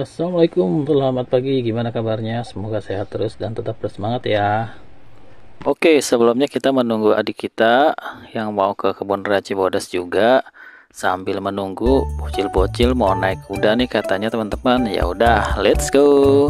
Assalamualaikum, selamat pagi. Gimana kabarnya? Semoga sehat terus dan tetap bersemangat ya. Oke, sebelumnya kita menunggu adik kita yang mau ke kebun raya Cibodas juga. Sambil menunggu bocil-bocil mau naik kuda nih katanya teman-teman. Ya udah, let's go.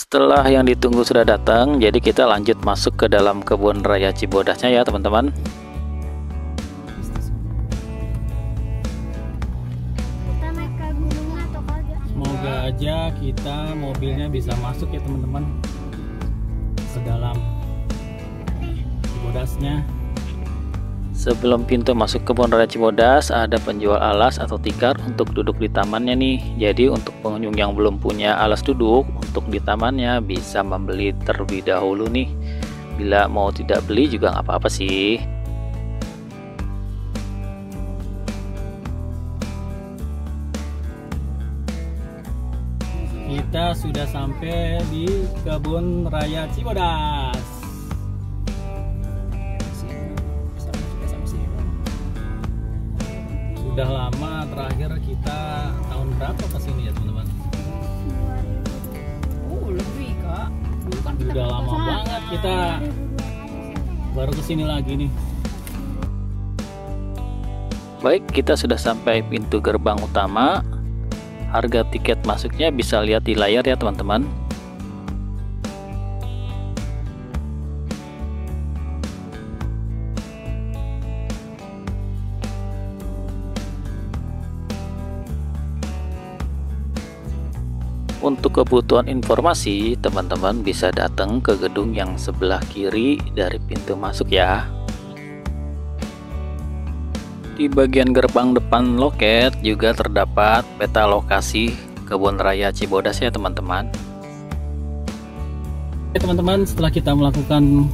Setelah yang ditunggu sudah datang, jadi kita lanjut masuk ke dalam kebun raya Cibodasnya ya teman-teman. Semoga aja kita mobilnya bisa masuk ya teman-teman ke dalam Cibodasnya. Sebelum pintu masuk kebun raya Cibodas ada penjual alas atau tikar untuk duduk di tamannya nih. Jadi untuk pengunjung yang belum punya alas duduk untuk di tamannya bisa membeli terlebih dahulu nih. Bila mau tidak beli juga nggak apa-apa sih. Kita sudah sampai di kebun raya Cibodas. Sudah lama, terakhir kita tahun berapa kesini ya teman-teman? Lebih kak. Dulu kan kita Sudah lama banget kita baru kesini lagi nih. Baik, kita sudah sampai pintu gerbang utama. Harga tiket masuknya bisa lihat di layar ya teman-teman. Untuk kebutuhan informasi, teman-teman bisa datang ke gedung yang sebelah kiri dari pintu masuk ya. Di bagian gerbang depan loket juga terdapat peta lokasi kebun raya Cibodas ya teman-teman. Oke teman-teman, setelah kita melakukan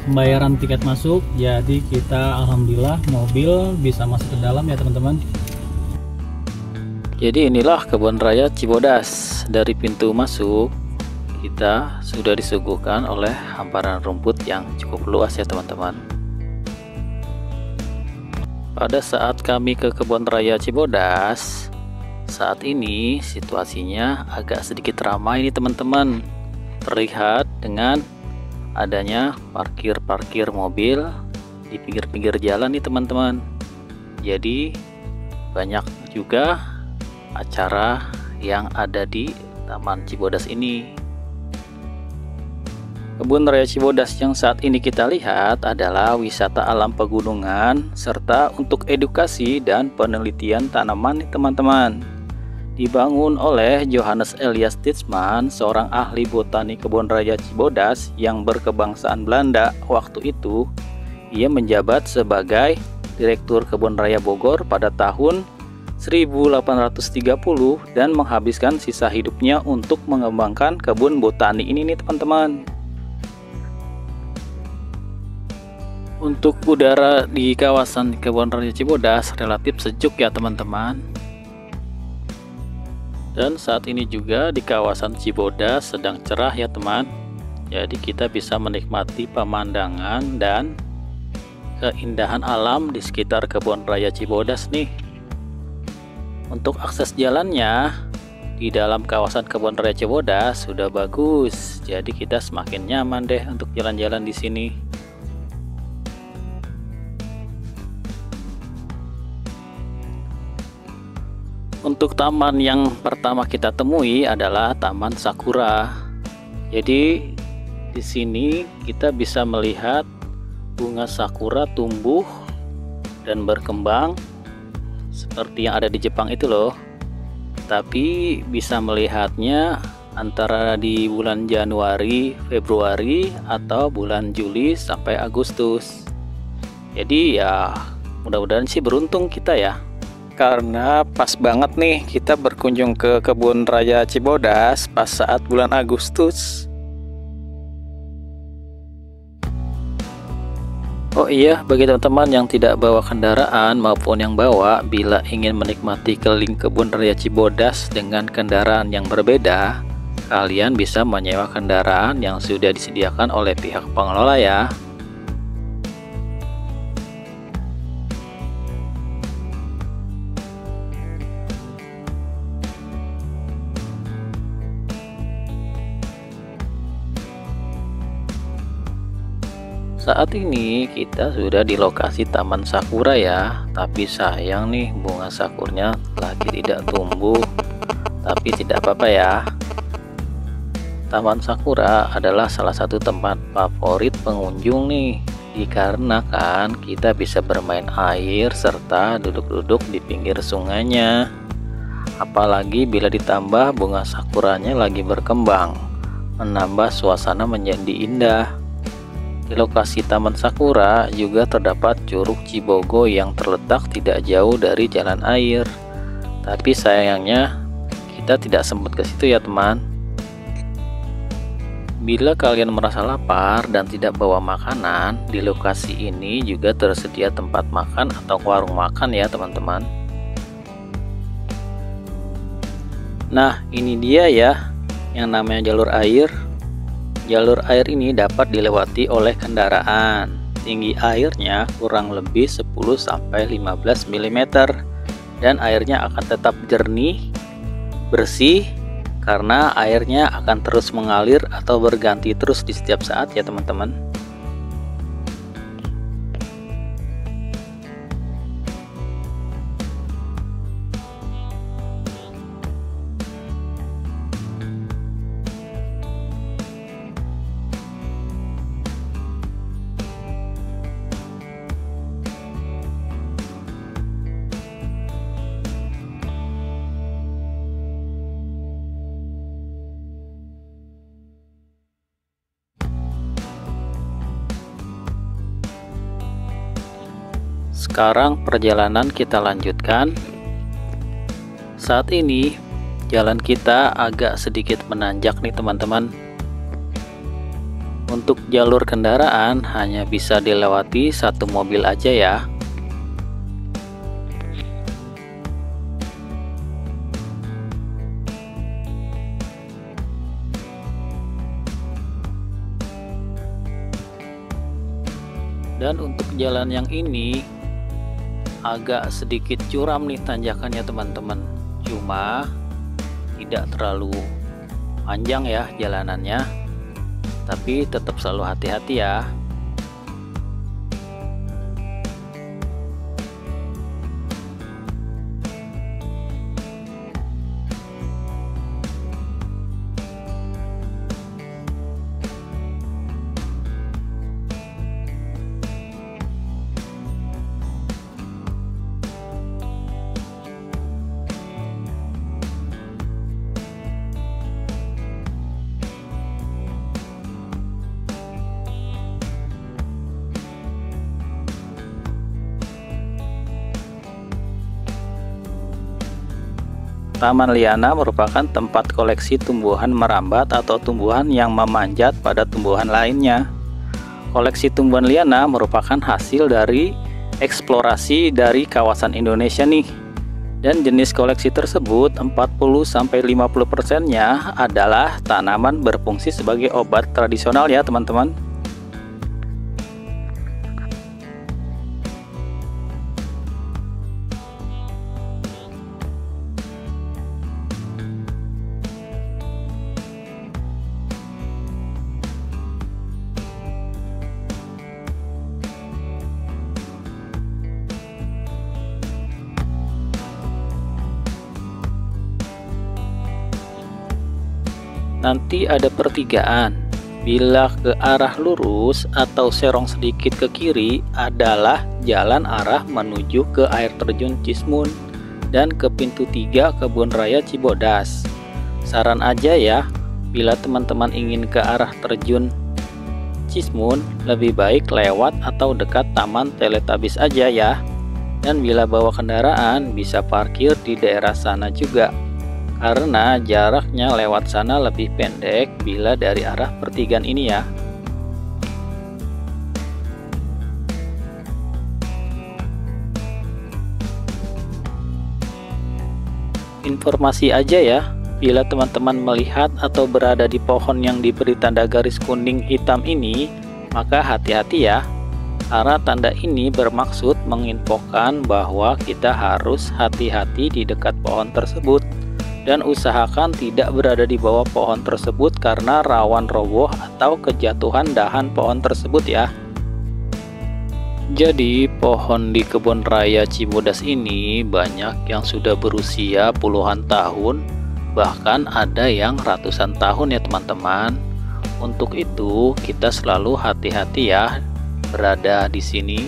pembayaran tiket masuk, jadi kita alhamdulillah mobil bisa masuk ke dalam ya teman-teman. Jadi inilah kebun raya Cibodas. Dari pintu masuk kita sudah disuguhkan oleh hamparan rumput yang cukup luas ya teman-teman. Pada saat kami ke kebun raya Cibodas, saat ini situasinya agak sedikit ramai nih teman-teman. Terlihat dengan adanya parkir mobil di pinggir-pinggir jalan nih teman-teman. Jadi banyak juga acara yang ada di Taman Cibodas ini. Kebun raya Cibodas yang saat ini kita lihat adalah wisata alam pegunungan serta untuk edukasi dan penelitian tanaman nih teman-teman. Dibangun oleh Johannes Elias Titsman, seorang ahli botani kebun raya Cibodas yang berkebangsaan Belanda waktu itu. Ia menjabat sebagai Direktur Kebun Raya Bogor pada tahun 1830 dan menghabiskan sisa hidupnya untuk mengembangkan kebun botani ini nih teman-teman. Untuk udara di kawasan kebun raya Cibodas relatif sejuk ya teman-teman. Dan saat ini juga di kawasan Cibodas sedang cerah ya teman. Jadi kita bisa menikmati pemandangan dan keindahan alam di sekitar kebun raya Cibodas nih. Untuk akses jalannya di dalam kawasan kebun raya Cibodas sudah bagus, jadi kita semakin nyaman deh untuk jalan-jalan di sini. Untuk taman yang pertama kita temui adalah Taman Sakura. Jadi di sini kita bisa melihat bunga sakura tumbuh dan berkembang seperti yang ada di Jepang itu loh. Tapi bisa melihatnya antara di bulan Januari, Februari atau bulan Juli sampai Agustus. Jadi ya mudah-mudahan sih beruntung kita ya. Karena pas banget nih kita berkunjung ke kebun raya Cibodas pas saat bulan Agustus. Oh iya, bagi teman-teman yang tidak bawa kendaraan maupun yang bawa, bila ingin menikmati keliling kebun raya Cibodas dengan kendaraan yang berbeda, kalian bisa menyewa kendaraan yang sudah disediakan oleh pihak pengelola ya. Saat ini kita sudah di lokasi Taman Sakura ya, tapi sayang nih bunga sakurnya lagi tidak tumbuh. Tapi tidak apa-apa ya. Taman Sakura adalah salah satu tempat favorit pengunjung nih, dikarenakan kita bisa bermain air serta duduk-duduk di pinggir sungainya. Apalagi bila ditambah bunga sakuranya lagi berkembang, menambah suasana menjadi indah. Di lokasi Taman Sakura juga terdapat Curug Cibogo yang terletak tidak jauh dari jalan air. Tapi sayangnya kita tidak sempat ke situ ya teman. Bila kalian merasa lapar dan tidak bawa makanan, di lokasi ini juga tersedia tempat makan atau warung makan ya teman-teman. Nah, ini dia ya yang namanya jalur air. Jalur air ini dapat dilewati oleh kendaraan. Tinggi airnya kurang lebih 10-15 mm dan airnya akan tetap jernih, bersih karena airnya akan terus mengalir atau berganti terus di setiap saat ya teman-teman. Sekarang perjalanan kita lanjutkan. Saat ini jalan kita agak sedikit menanjak nih teman-teman. Untuk jalur kendaraan hanya bisa dilewati satu mobil aja ya. Dan untuk jalan yang ini agak sedikit curam nih tanjakannya teman-teman, cuma tidak terlalu panjang ya jalanannya, tapi tetap selalu hati-hati ya. Taman liana merupakan tempat koleksi tumbuhan merambat atau tumbuhan yang memanjat pada tumbuhan lainnya. Koleksi tumbuhan liana merupakan hasil dari eksplorasi dari kawasan Indonesia nih. Dan jenis koleksi tersebut 40-50%-nya adalah tanaman berfungsi sebagai obat tradisional ya teman-teman. Nanti ada pertigaan. Bila ke arah lurus atau serong sedikit ke kiri adalah jalan arah menuju ke air terjun Cismun dan ke pintu 3 Kebun Raya Cibodas. Saran aja ya, bila teman-teman ingin ke arah terjun Cismun, lebih baik lewat atau dekat Taman Teletubbies aja ya. Dan bila bawa kendaraan bisa parkir di daerah sana juga, karena jaraknya lewat sana lebih pendek bila dari arah pertigaan ini ya. Informasi aja ya, Bila teman-teman melihat atau berada di pohon yang diberi tanda garis kuning hitam ini, maka hati-hati ya, karena tanda ini bermaksud menginfokan bahwa kita harus hati-hati di dekat pohon tersebut dan usahakan tidak berada di bawah pohon tersebut karena rawan roboh atau kejatuhan dahan pohon tersebut ya. Jadi pohon di kebun raya Cibodas ini banyak yang sudah berusia puluhan tahun, bahkan ada yang ratusan tahun ya teman-teman. Untuk itu kita selalu hati-hati ya berada di sini.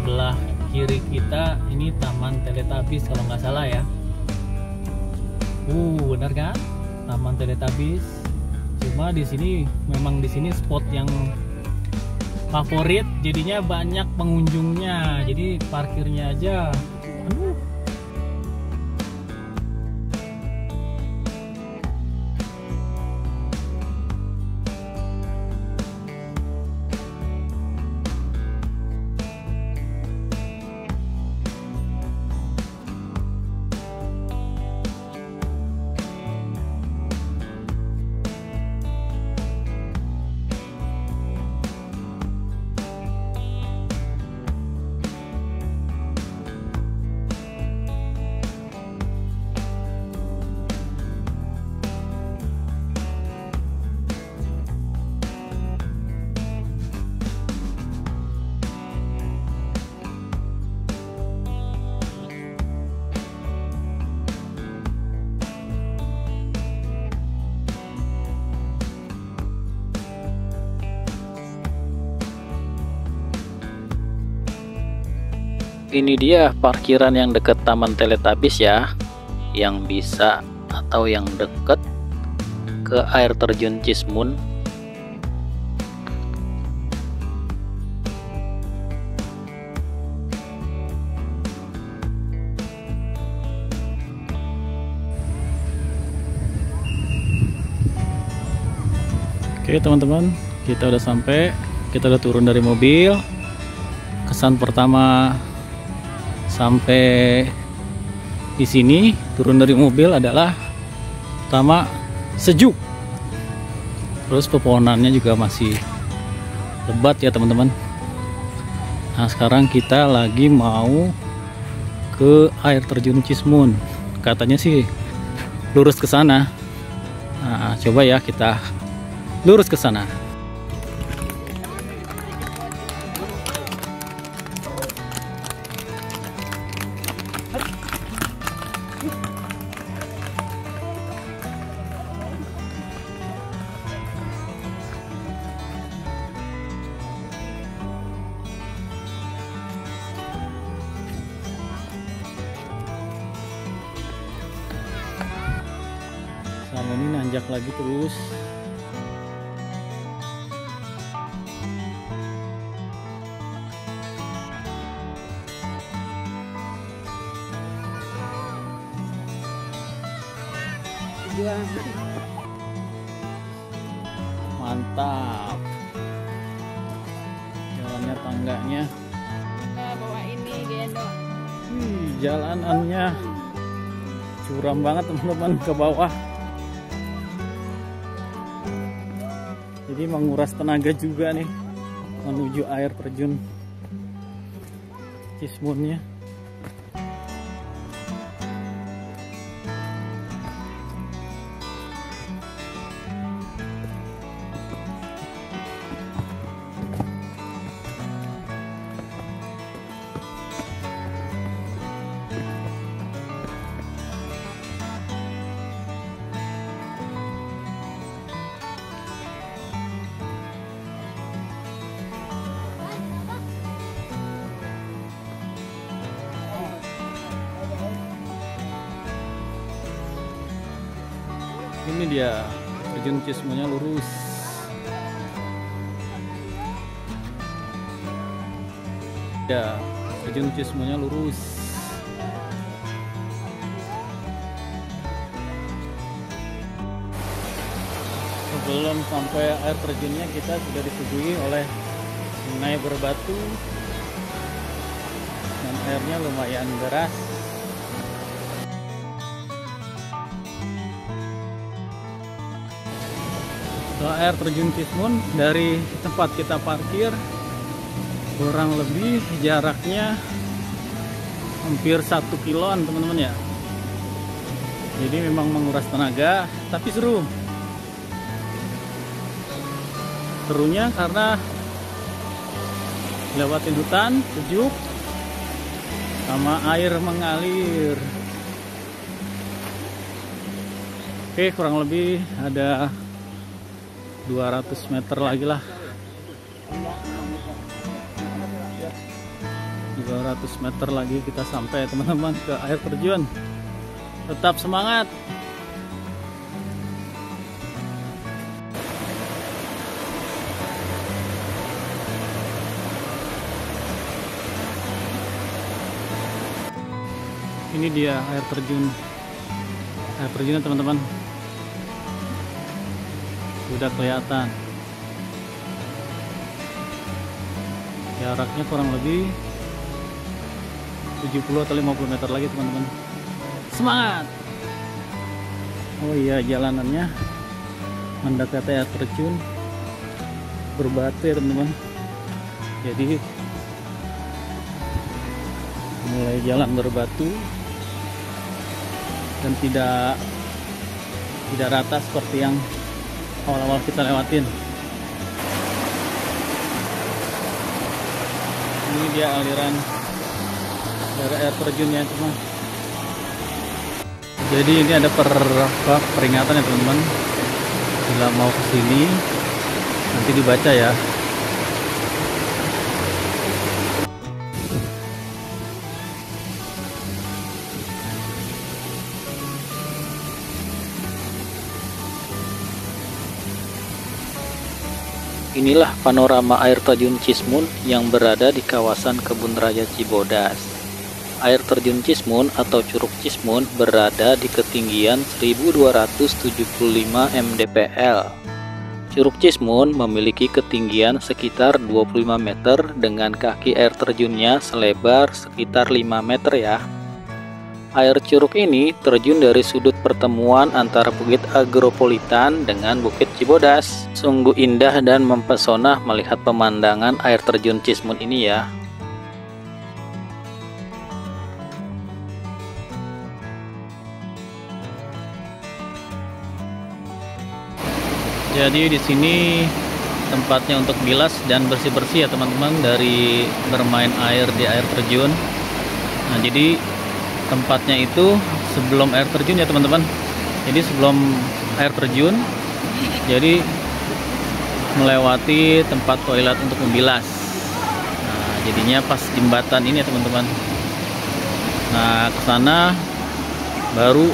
Sebelah kiri kita ini Taman Teletubbies kalau nggak salah ya. Benar kan? Taman Teletubbies. Cuma di sini memang di sini spot yang favorit, jadinya banyak pengunjungnya. Jadi parkirnya aja. Ini dia parkiran yang dekat Taman Teletubbies ya, yang bisa atau yang dekat ke air terjun Cismun. Oke teman-teman, kita udah sampai, kita udah turun dari mobil. Kesan pertama sampai di sini turun dari mobil adalah pertama sejuk, terus pepohonannya juga masih lebat ya teman-teman. Nah sekarang kita lagi mau ke air terjun Cismun, katanya sih lurus ke sana. Nah coba ya kita lurus ke sana. Sama ini nanjak lagi terus. Mantap. Jalannya, tangganya. Bawa ini gendong. Jalanannya curam banget teman-teman ke bawah. Jadi menguras tenaga juga nih menuju air terjun Cismunnya. Ini dia terjun Cismunnya lurus. Ya, terjun Cismunnya lurus. Sebelum sampai air terjunnya kita sudah disuguhi oleh sungai berbatu dan airnya lumayan deras. Air terjun Cismun dari tempat kita parkir kurang lebih jaraknya hampir 1 kiloan teman-teman ya. Jadi memang menguras tenaga tapi seru. Serunya karena lewatin hutan sejuk sama air mengalir. Oke, kurang lebih ada 200 meter lagi lah. 200 meter lagi kita sampai teman-teman ke air terjun. Tetap semangat. Ini dia air terjun. Air terjunnya teman-teman. Sudah kelihatan. Jaraknya kurang lebih 70 atau 50 meter lagi teman-teman. Semangat. Oh iya, jalanannya mendekati air terjun berbatu ya teman-teman. Jadi mulai jalan berbatu dan tidak rata seperti yang awal-awal kita lewatin. Ini dia aliran dari air terjunnya teman. Jadi ini ada peringatan ya teman-teman. Bila mau kesini nanti dibaca ya. Inilah panorama air terjun Cismun yang berada di kawasan Kebun Raya Cibodas. Air terjun Cismun atau Curug Cismun berada di ketinggian 1275 mdpl. Curug Cismun memiliki ketinggian sekitar 25 meter dengan kaki air terjunnya selebar sekitar 5 meter ya. Air curug ini terjun dari sudut pertemuan antara Bukit Agropolitan dengan Bukit Cibodas. Sungguh indah dan mempesona melihat pemandangan air terjun Cismun ini ya. Jadi di sini tempatnya untuk bilas dan bersih-bersih ya teman-teman dari bermain air di air terjun. Nah, jadi tempatnya itu sebelum air terjun ya teman-teman. Jadi sebelum air terjun, jadi melewati tempat toilet untuk membilas. Nah, jadinya pas jembatan ini ya teman-teman. Nah, ke sana baru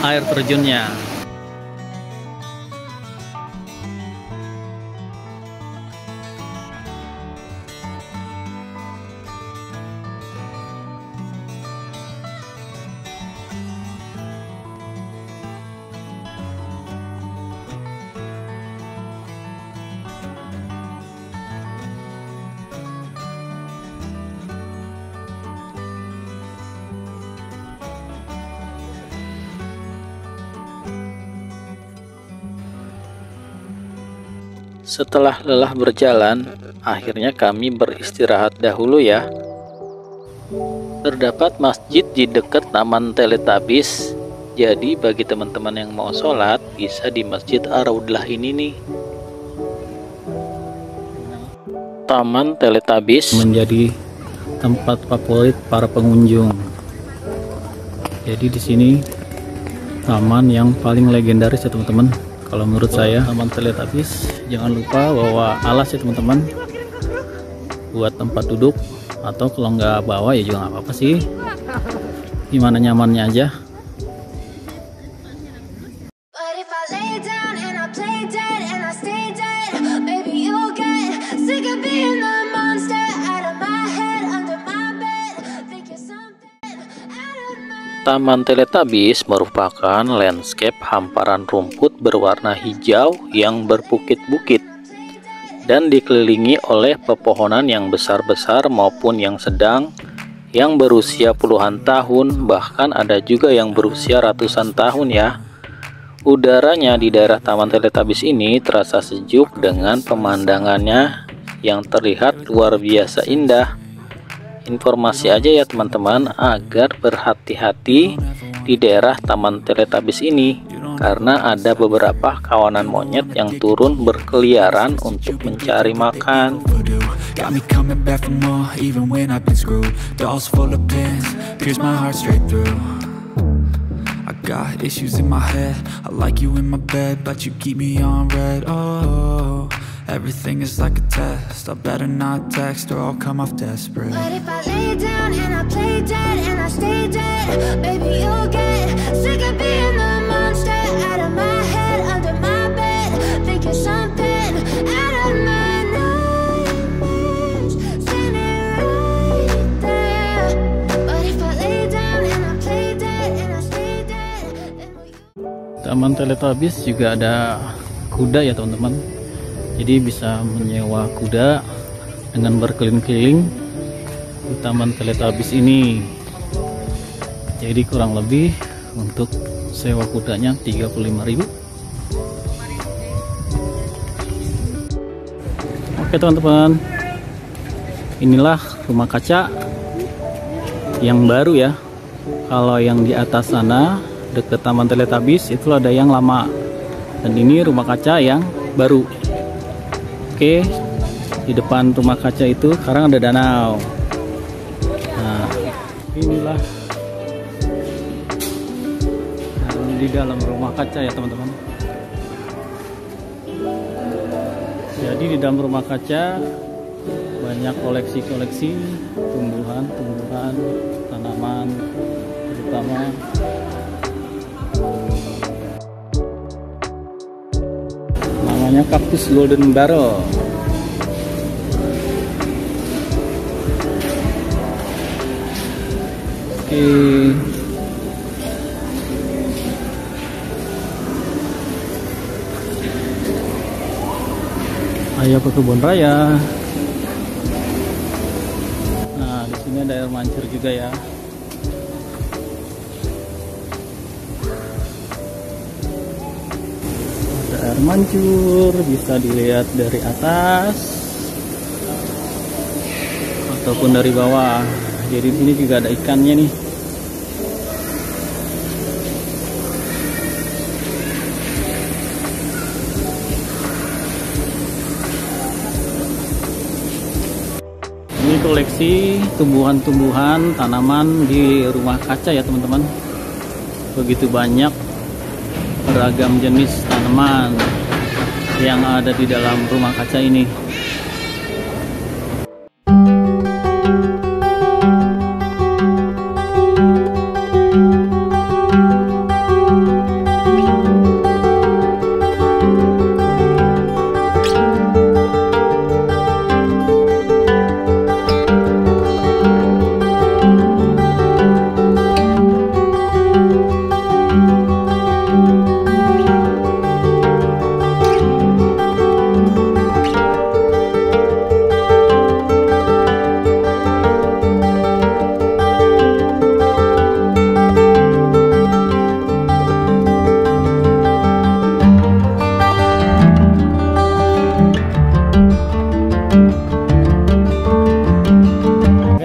air terjunnya. Setelah lelah berjalan, akhirnya kami beristirahat dahulu ya. Terdapat masjid di dekat Taman Teletubbies. Jadi bagi teman-teman yang mau sholat, bisa di Masjid Ar-Raudhah ini nih. Taman Teletubbies menjadi tempat favorit para pengunjung. Jadi di sini taman yang paling legendaris ya teman-teman. Kalau menurut saya, Taman Teletubbies, jangan lupa bawa alas ya teman-teman, buat tempat duduk, atau kalau nggak bawa ya juga nggak apa-apa sih, gimana nyamannya aja. Taman Teletubbies merupakan landscape hamparan rumput berwarna hijau yang berbukit-bukit dan dikelilingi oleh pepohonan yang besar-besar maupun yang sedang, yang berusia puluhan tahun, bahkan ada juga yang berusia ratusan tahun ya. Udaranya di daerah Taman Teletubbies ini terasa sejuk dengan pemandangannya yang terlihat luar biasa indah. Informasi aja ya teman-teman, agar berhati-hati di daerah Taman Teletubbies ini, karena ada beberapa kawanan monyet yang turun berkeliaran untuk mencari makan. Got me coming back for more, even when I've been screwed. Dolls full of pins, pierce my heart straight through. I got issues in my head, I like you in my bed, but you keep me on red. Oh, everything is like a test, I better not text or I'll come off desperate. But if I lay down and I play dead and I stay dead, baby you'll get sick of being the monster out of my head, under my bed, thinking something out of my nightmares, standing right there. But if I lay down and I play dead and I stay dead, then will you... Taman Teletubbies juga ada kuda ya teman-teman. Jadi bisa menyewa kuda dengan berkeliling-keliling di Taman Teletubbies ini. Jadi kurang lebih untuk sewa kudanya 35.000. Oke teman-teman, inilah rumah kaca yang baru ya. Kalau yang di atas sana dekat Taman Teletubbies itu ada yang lama, dan ini rumah kaca yang baru. Oke, di depan rumah kaca itu sekarang ada danau. Nah, inilah di dalam rumah kaca ya teman-teman. Jadi di dalam rumah kaca banyak koleksi-koleksi tumbuhan-tumbuhan, tanaman, terutama namanya kaktus golden barrel. Oke. Ayo ke kebun raya. Nah, di sini ada air mancur juga ya. Air mancur bisa dilihat dari atas ataupun dari bawah. Jadi di sini juga ada ikannya nih. Ini koleksi tumbuhan-tumbuhan, tanaman di rumah kaca ya teman-teman. Begitu banyak beragam jenis tanaman yang ada di dalam rumah kaca ini.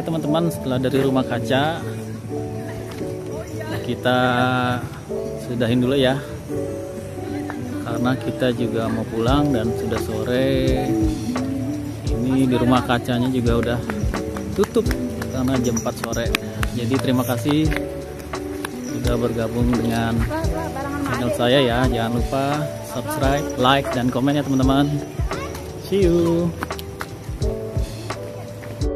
Oke teman-teman, setelah dari rumah kaca kita sudahin dulu ya, karena kita juga mau pulang dan sudah sore. Ini di rumah kacanya juga udah tutup karena jam 4 sore. Jadi terima kasih sudah bergabung dengan channel saya ya. Jangan lupa subscribe, like, dan komen ya teman-teman. See you.